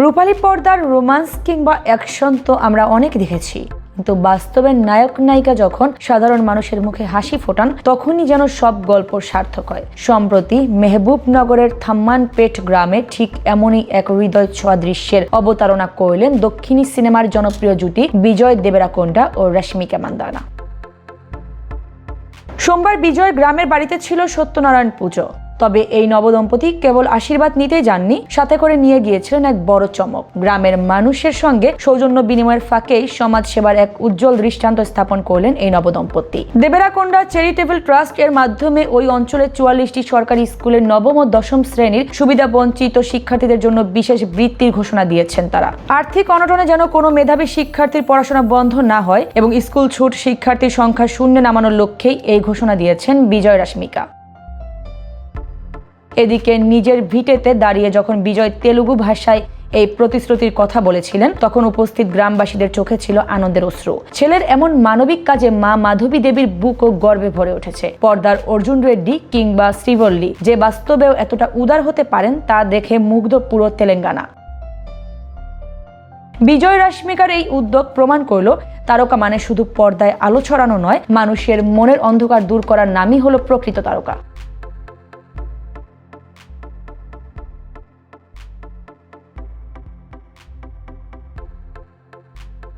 রূপালী পর্দার রোমান্স কিংবা অ্যাকশন তো আমরা অনেক দেখেছি, কিন্তু বাস্তবের নায়ক নায়িকা যখন সাধারণ মানুষের মুখে হাসি ফোটান তখনই যেন সব গল্প সার্থক হয়। সম্প্রতি মেহবুবনগরের থাম্মানপেট গ্রামে ঠিক এমনই এক হৃদয় ছোঁয়া দৃশ্যের অবতারণা করলেন দক্ষিণী সিনেমার জনপ্রিয় জুটি বিজয় দেবরাকোন্ডা ও রশ্মিকা মান্দানা। সোমবার বিজয় গ্রামের বাড়িতে ছিল সত্যনারায়ণ পুজো। তবে এই নবদম্পতি কেবল আশীর্বাদ নিতেই যাননি, সাথে করে নিয়ে গিয়েছিলেন এক বড় চমক। গ্রামের মানুষের সঙ্গে সৌজন্য বিনিময়ের ফাঁকেই সমাজ সেবার এক উজ্জ্বল দৃষ্টান্ত স্থাপন করলেন এই নবদম্পতি। দেবরাকোন্ডা চ্যারিটেবল ট্রাস্ট এর মাধ্যমে ওই অঞ্চলের 44টি সরকারি স্কুলের নবম ও দশম শ্রেণীর সুবিধা বঞ্চিত শিক্ষার্থীদের জন্য বিশেষ বৃত্তির ঘোষণা দিয়েছেন তারা। আর্থিক অনটনে যেন কোনো মেধাবী শিক্ষার্থীর পড়াশোনা বন্ধ না হয় এবং স্কুল ছুট শিক্ষার্থীর সংখ্যা শূন্যে নামানোর লক্ষ্যেই এই ঘোষণা দিয়েছেন বিজয় রশ্মিকা। এদিকে নিজের ভিটেতে দাঁড়িয়ে যখন বিজয় তেলুগু ভাষায় এই প্রতিশ্রুতির কথা বলেছিলেন তখন উপস্থিত গ্রামবাসীদের চোখে ছিল আনন্দের অশ্রু। ছেলের এমন মানবিক কাজে মা মাধবী দেবীর বুকও গর্বে ভরে উঠেছে। পর্দার অর্জুন রেড্ডি কিংবা শ্রীবল্লী যে বাস্তবেও এতটা উদার হতে পারেন তা দেখে মুগ্ধ পুরো তেলেঙ্গানা। বিজয় রশ্মিকার এই উদ্যোগ প্রমাণ করল তারকা মানে শুধু পর্দায় আলো ছড়ানো নয়, মানুষের মনের অন্ধকার দূর করার নামই হলো প্রকৃত তারকা।